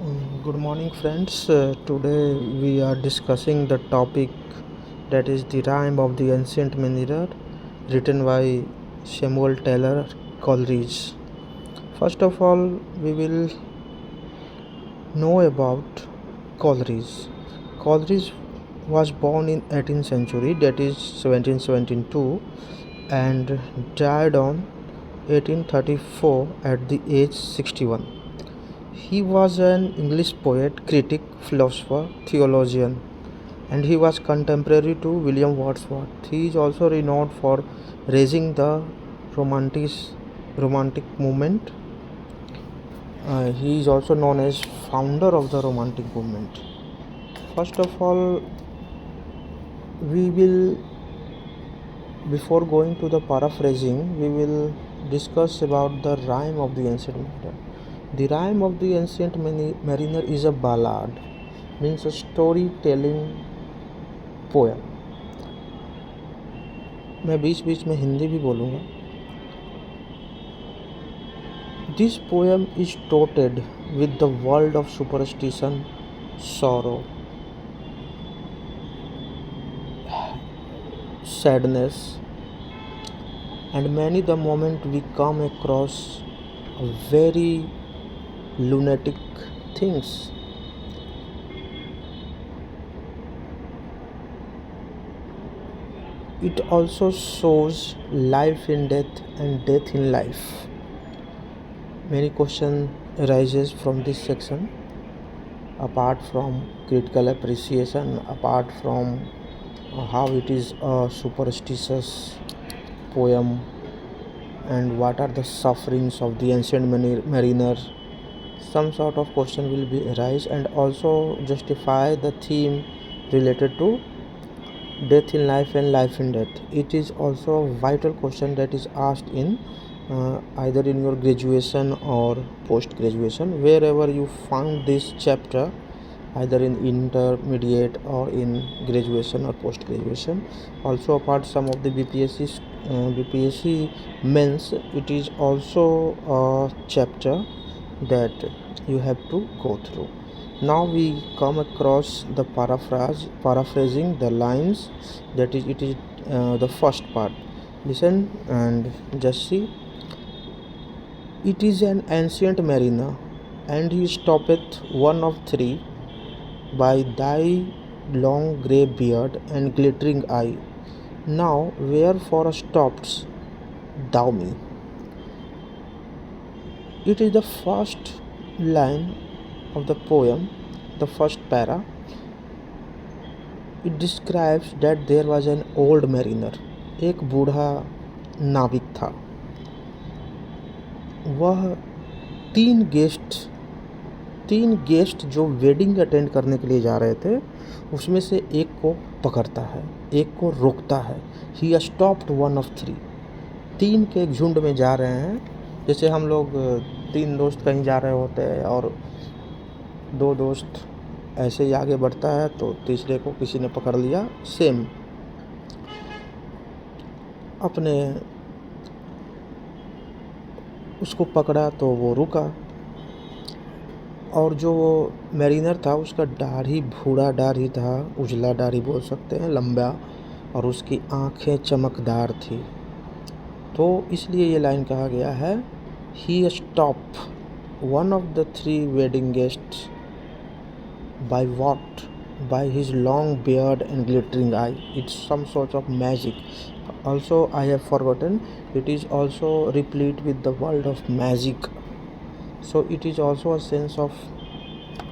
Good morning, friends. Today we are discussing the topic that is the rhyme of the ancient mirror, written by Samuel Taylor Coleridge. First of all, we will know about Coleridge. Coleridge was born in 18th century, that is 1772, and died on 1834 at the age 61. He was an English poet, critic, philosopher, theologian, and he was contemporary to William Wordsworth. He is also renowned for raising the romantic romantic movement. He is also known as founder of the romantic movement. First of all, we will, before going to the paraphrasing, we will discuss about the rhyme of the ancient mariner. The rhyme of the ancient mariner is a ballad, means a storytelling poem. मैं बीच बीच में हिंदी भी बोलूँगा. This poem is dotted with the world of superstition, sorrow, sadness, and many the moment we come across very lunatic things. It also shows life in death and death in life. Many questions arises from this section. Apart from critical appreciation, apart from how it is a superstitious poem and what are the sufferings of the ancient mariner, some sort of question will be arise, and also justify the theme related to death in life and life in death. It is also a vital question that is asked in either in your graduation or post graduation, wherever you found this chapter, either in intermediate or in graduation or post graduation. Also apart some of the BPSC means, it is also a chapter that you have to go through. Now we come across the paraphrasing the lines, that is it is the first part. Listen and just see. It is an ancient mariner, and he stoppeth one of three by thy long grey beard and glittering eye. Now wherefore stoppedst thou me? It is the first line of the poem, the first para. It describes that there was an old mariner. एक बूढ़ा नाविक था. वह तीन guest जो wedding attend करने के लिए जा रहे थे, उसमें से एक को पकड़ता है, एक को रोकता है. He stopped one of three. तीन के एक झुंड में जा रहे हैं. जैसे हम लोग तीन दोस्त कहीं जा रहे होते हैं और दो दोस्त ऐसे ही आगे बढ़ता है तो तीसरे को किसी ने पकड़ लिया. सेम अपने उसको पकड़ा तो वो रुका, और जो वो मैरिनर था उसका दाढ़ी भूरा दाढ़ी था, उजला दाढ़ी बोल सकते हैं, लंबा, और उसकी आंखें चमकदार थी. तो इसलिए ये लाइन कहा गया है, he stop one of the three wedding guests by what? By his long beard and glittering eye. It's some sort of magic. Also, I have forgotten, it is also replete with the world of magic. So it is also a sense of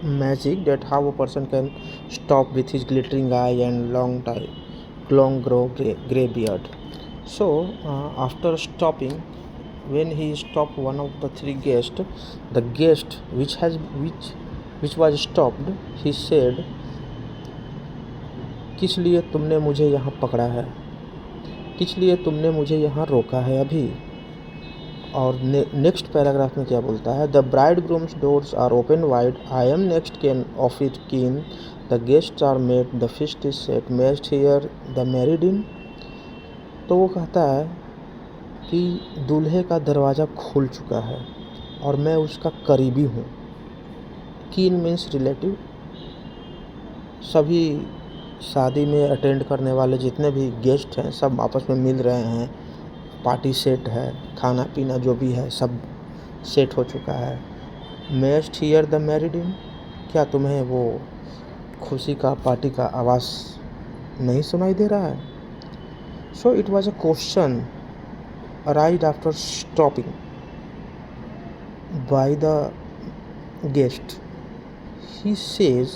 magic, that how a person can stop with his glittering eye and long grey beard. So after stopping, when he stopped one of the three guests, the guest which was stopped, he said, किस लिए तुमने मुझे यहाँ पकड़ा है, किस लिए तुमने मुझे यहाँ रोका है अभी. और नेक्स्ट पैराग्राफ में क्या बोलता है, the bridegroom's doors are open wide, I am next kin of it keen, the guests are met, the feast is set, mayst hear the married in. तो वो कहता है कि दूल्हे का दरवाज़ा खुल चुका है और मैं उसका करीबी हूँ. कीन मीन्स रिलेटिव। सभी शादी में अटेंड करने वाले जितने भी गेस्ट हैं सब आपस में मिल रहे हैं, पार्टी सेट है, खाना पीना जो भी है सब सेट हो चुका है। मेस्ट हियर द मैरिड इन, क्या तुम्हें वो खुशी का पार्टी का आवाज़ नहीं सुनाई दे रहा है? So it was a question arise after stopping by the guest. He says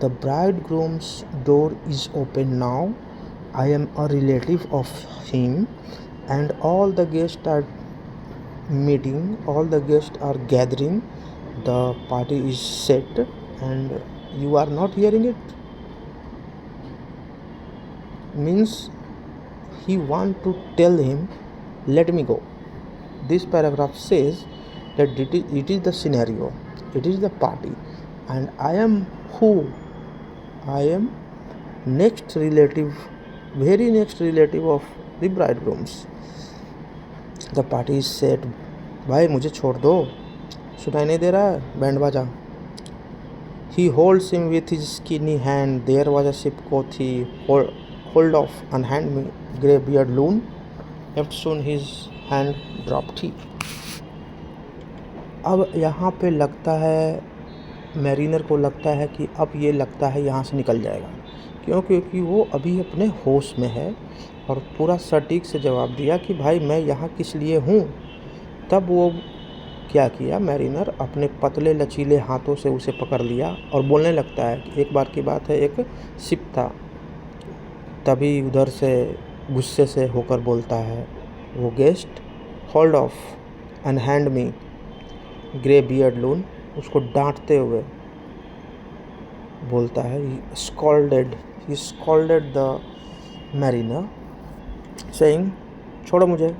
the bridegroom's door is open now. I am a relative of him and all the guests are meeting, all the guests are gathering, the party is set and you are not hearing it. Means he want to tell him, let me go. This paragraph says that it is the scenario, it is the party, and I am who? I am next relative, very next relative of the bridegrooms. The party is set. भाई मुझे छोड़ दो, सुनाई नहीं दे रहा है band बाजा। He holds him with his skinny hand. There was a sip quoth he, hold off and hand me grey beard loon. Left soon his hand dropped he. अब यहाँ पे लगता है मैरिनर को लगता है कि अब ये लगता है यहाँ से निकल जाएगा, क्योंकि वो अभी अपने होश में है और पूरा सटीक से जवाब दिया कि भाई मैं यहाँ किस लिए हूँ। तब वो क्या किया, मैरिनर अपने पतले लचीले हाथों से उसे पकड़ लिया और बोलने लगता है कि एक बार की बात है, एक शिप था, तभी उधर से गुस्से से होकर बोलता है वो guest, hold off unhand me grey beard loon. उसको डांटते हुए बोलता है, he scolded the mariner saying, छोड़ो मुझे,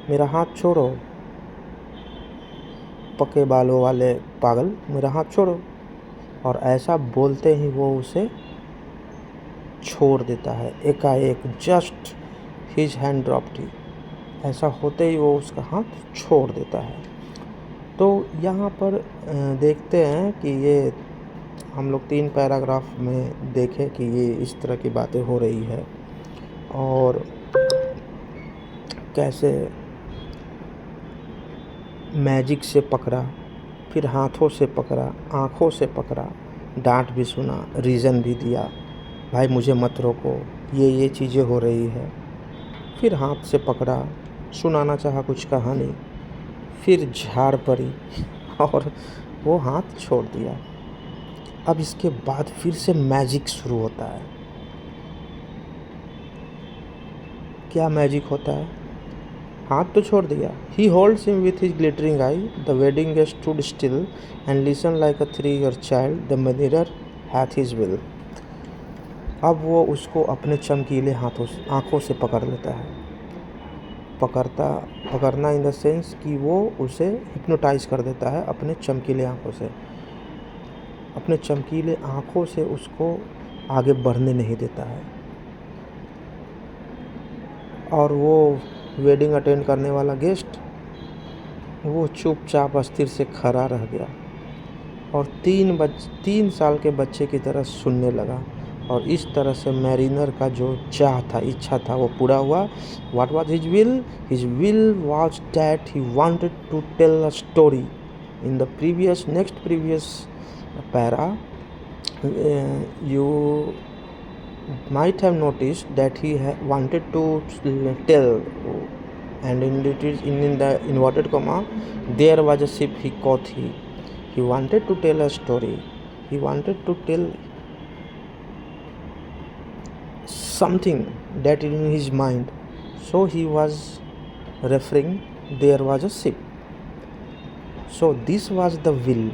मेरा हाथ छोड़ो, पके बालों वाले पागल, मेरा हाथ छोड़ो। और ऐसा बोलते ही वो उसे छोड़ देता है एकाएक। जस्ट हिज हैंड ड्रॉप्ड, ऐसा होते ही वो उसका हाथ छोड़ देता है। तो यहाँ पर देखते हैं कि ये हम लोग 3 पैराग्राफ में देखें कि ये इस तरह की बातें हो रही है और कैसे मैजिक से पकड़ा, फिर हाथों से पकड़ा, आँखों से पकड़ा, डांट भी सुना, रीज़न भी दिया, भाई मुझे मत रोको, ये चीज़ें हो रही है। फिर हाथ से पकड़ा, सुनाना चाहा कुछ कहानी, फिर झाड़ पड़ी और वो हाथ छोड़ दिया। अब इसके बाद फिर से मैजिक शुरू होता है। क्या मैजिक होता है? हाथ तो छोड़ दिया। He holds him with his glittering eye. The wedding guest stood still and listened like a 3-year child. The mariner hath his will. अब वो उसको अपने चमकीले हाथों से, आँखों से पकड़ लेता है। पकड़ना इन द सेंस कि वो उसे हिप्नोटाइज कर देता है अपने चमकीले आँखों से। अपने चमकीले आँखों से उसको आगे बढ़ने नहीं देता है और वो वेडिंग अटेंड करने वाला गेस्ट वो चुपचाप अस्थिर से खड़ा रह गया और 3 साल के बच्चे की तरह सुनने लगा। और इस तरह से मैरिनर का जो चाह था, इच्छा था, वो पूरा हुआ। What was his will? His will was that he wanted to tell a story. In the next previous para, you might have noticed that he wanted to tell, and in the inverted comma, there was a ship he caught he. He wanted to tell a story. He wanted to tell something that in his mind. So he was referring there was a ship. So this was the will,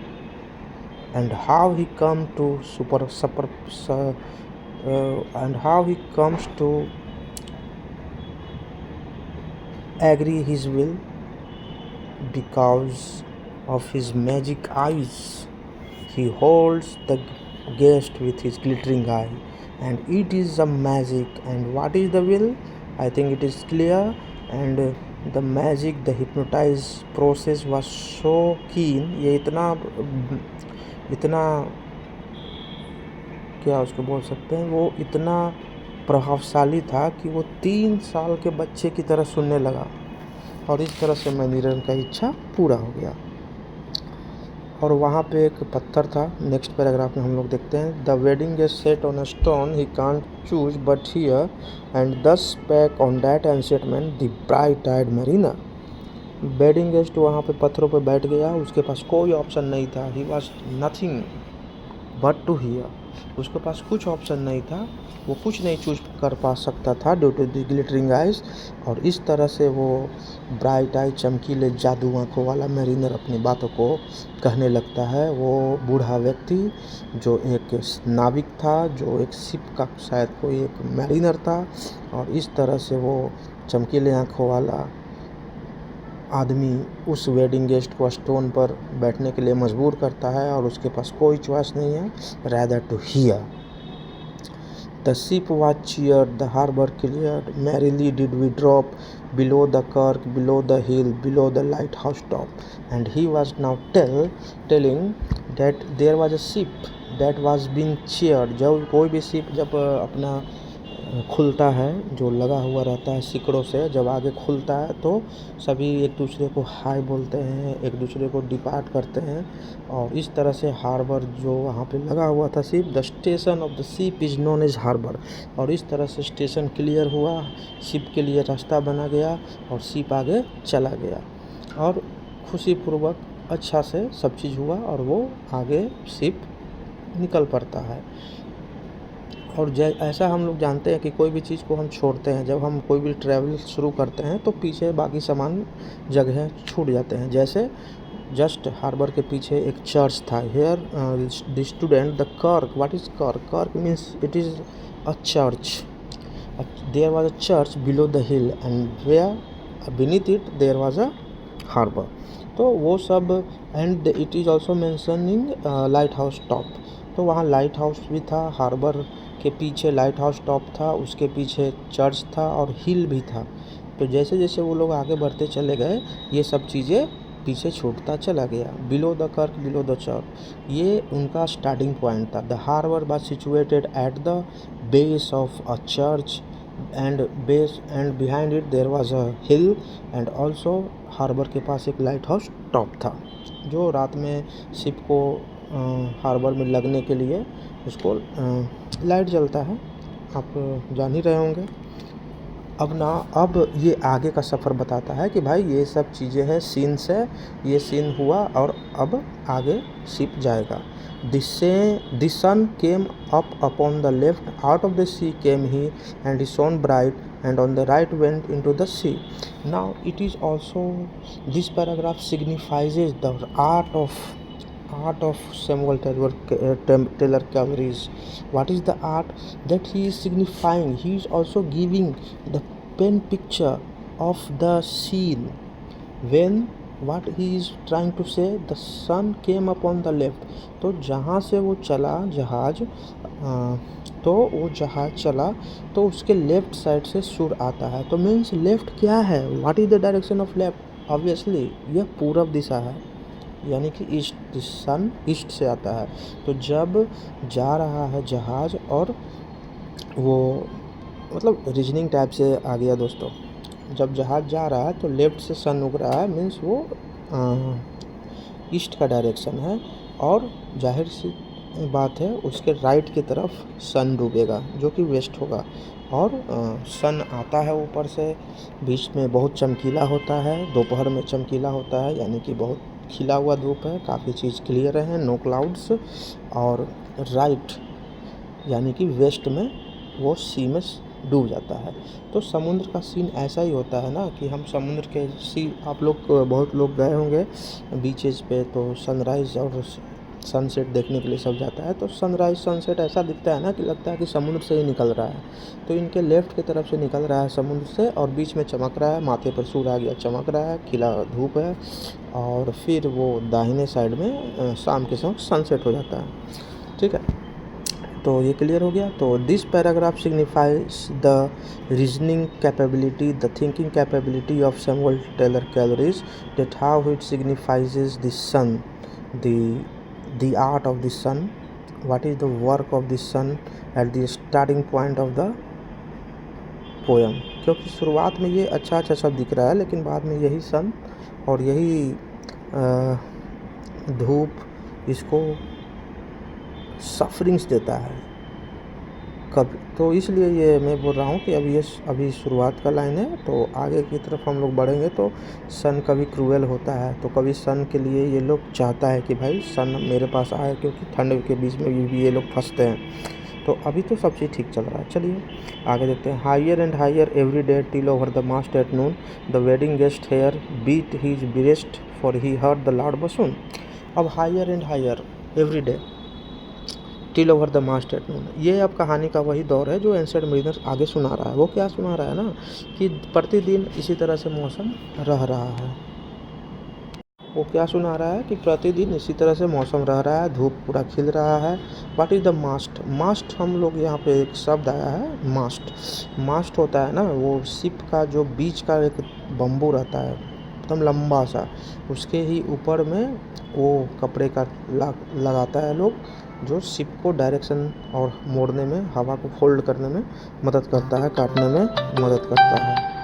and how he come to and how he comes to agree his will because of his magic eyes. He holds the guest with his glittering eye, and it is a magic. And what is the will? I think it is clear, and the magic the hypnotize process was so keen, ये इतना क्या उसको बोल सकते हैं, वो इतना प्रभावशाली था कि वो 3 साल के बच्चे की तरह सुनने लगा, और इस तरह से मैनीरन का इच्छा पूरा हो गया। और वहाँ पे एक पत्थर था। नेक्स्ट पैराग्राफ में हम लोग देखते हैं, the wedding guest sat on a stone he can't choose but hear and thus spake on that ancient man the bright eyed mariner. Wedding guest वहाँ पे पत्थरों पे बैठ गया, उसके पास कोई ऑप्शन नहीं था, he was nothing but to hear, उसके पास कुछ ऑप्शन नहीं था, वो कुछ नहीं चूज कर पा सकता था due to the glittering eyes. और इस तरह से वो ब्राइट आई चमकीले जादू आँखों वाला मैरिनर अपनी बातों को कहने लगता है। वो बूढ़ा व्यक्ति जो एक नाविक था, जो एक शिप का शायद कोई एक मैरिनर था, और इस तरह से वो चमकीले आँखों वाला आदमी उस वेडिंग गेस्ट को स्टोन पर बैठने के लिए मजबूर करता है, और उसके पास कोई चॉइस नहीं है, rather to hear. The ship was cheered, the harbor cleared, merrily did we drop below the kirk, below the hill, below the lighthouse top. And he was now telling that there was a ship that was being cheered. जब कोई भी ship जब अपना खुलता है, जो लगा हुआ रहता है सिकड़ों से, जब आगे खुलता है तो सभी एक दूसरे को हाय बोलते हैं, एक दूसरे को डिपार्ट करते हैं। और इस तरह से हार्बर जो वहाँ पे लगा हुआ था ship, the station of the ship is known as harbour. और इस तरह से स्टेशन क्लियर हुआ, शिप के लिए रास्ता बना गया, और शिप आगे चला गया, और खुशीपूर्वक अच्छा से सब चीज़ हुआ, और वो आगे शिप निकल पड़ता है। और ऐसा हम लोग जानते हैं कि कोई भी चीज़ को हम छोड़ते हैं, जब हम कोई भी ट्रैवल शुरू करते हैं तो पीछे बाकी सामान जगह छूट जाते हैं। जैसे जस्ट हार्बर के पीछे एक चर्च था। Here the student the kirk, what is kirk? Kirk means it is a church. There was a church below the hill and where beneath it there was a harbour. तो वो सब, and it is also mentioning lighthouse top. तो वहाँ light house भी था, harbour के पीछे light house top था, उसके पीछे चर्च था, और हिल भी था। तो जैसे जैसे वो लोग आगे बढ़ते चले गए, ये सब चीज़ें पीछे छूटता चला गया। Below the kirk, below the church, ये उनका स्टार्टिंग पॉइंट था। The harbour was situated at the base of a church and behind it there was a hill, and also harbour के पास एक लाइट हाउस टॉप था, जो रात में शिप को हार्बर में लगने के लिए उसको लाइट जलता है, आप जान ही रहे होंगे। अब ये आगे का सफ़र बताता है कि भाई ये सब चीज़ें हैं, सीन से ये सीन हुआ, और अब आगे शिप जाएगा। The sun came up upon the left, out of the sea came he, and he shone bright, and on the right went into the sea. Now it is also, this paragraph signifies the art of Samuel Taylor Coleridge. What is the art that he is signifying? He is also giving the pen picture of the scene when what he is trying to say, the sun came upon the left. तो जहाँ से वो चला जहाज, तो वो जहाज चला तो उसके लेफ्ट साइड से सूर्य आता है। तो मीन्स लेफ्ट क्या है? What is the direction of left? Obviously यह पूरब दिशा है, यानी कि ईस्ट, सन ईस्ट से आता है। तो जब जा रहा है जहाज, और वो मतलब रीजनिंग टाइप से आ गया दोस्तों, जब जहाज जा रहा है तो लेफ़्ट से सन उग रहा है, मीन्स वो ईस्ट का डायरेक्शन है, और जाहिर सी बात है उसके राइट की तरफ सन डूबेगा, जो कि वेस्ट होगा। और सन आता है ऊपर से, बीच में बहुत चमकीला होता है, दोपहर में चमकीला होता है, यानी कि बहुत खिला हुआ धूप है, काफ़ी चीज़ क्लियर है, नो क्लाउड्स। और राइट यानी कि वेस्ट में वो सी में डूब जाता है। तो समुद्र का सीन ऐसा ही होता है ना, कि हम समुद्र के आप लोग बहुत लोग गए होंगे बीचेस पे, तो सनराइज़ और सनसेट देखने के लिए सब जाता है। तो सनराइज़ सनसेट ऐसा दिखता है ना कि लगता है कि समुद्र से ही निकल रहा है। तो इनके लेफ़्ट की तरफ से निकल रहा है समुद्र से, और बीच में चमक रहा है, माथे पर सूर्य आ गया, चमक रहा है, खिला धूप है, और फिर वो दाहिने साइड में शाम के समय सनसेट हो जाता है। ठीक है, तो ये क्लियर हो गया। तो this paragraph signifies the reasoning capability, the thinking capability of Samuel Taylor Coleridge, that how it signifies the sun, the art of the sun, what is the work of the sun at the starting point of the poem. क्योंकि शुरुआत में ये अच्छा अच्छा शब्द दिख रहा है, लेकिन बाद में यही सन और यही धूप इसको सफरिंग्स देता है कभी। तो इसलिए ये मैं बोल रहा हूँ कि अभी शुरुआत का लाइन है, तो आगे की तरफ हम लोग बढ़ेंगे तो सन कभी क्रूएल होता है, तो कभी सन के लिए ये लोग चाहता है कि भाई सन मेरे पास आए, क्योंकि ठंड के बीच में भी ये लोग फंसते हैं। तो अभी तो सब चीज़ ठीक चल रहा है। चलिए आगे देखते हैं। Higher and higher every day till over the mast at noon, the wedding guest here beat his breast for he heard the loud bassoon. अब higher and higher every day till over the mast at noon, ये अब कहानी का वही दौर है जो ancient Mariner आगे सुना रहा है। वो क्या सुना रहा है ना, कि प्रतिदिन इसी तरह से मौसम रह रहा है। वो क्या सुना रहा है कि प्रतिदिन इसी तरह से मौसम रह रहा है, धूप पूरा खिल रहा है। व्हाट इज़ द मास्ट? मास्ट हम लोग यहाँ पे एक शब्द आया है मास्ट। मास्ट होता है ना वो शिप का जो बीच का एक बम्बू रहता है एकदम लंबा सा, उसके ही ऊपर में वो कपड़े का लगाता है लोग, जो शिप को डायरेक्शन और मोड़ने में, हवा को फोल्ड करने में मदद करता है, काटने में मदद करता है।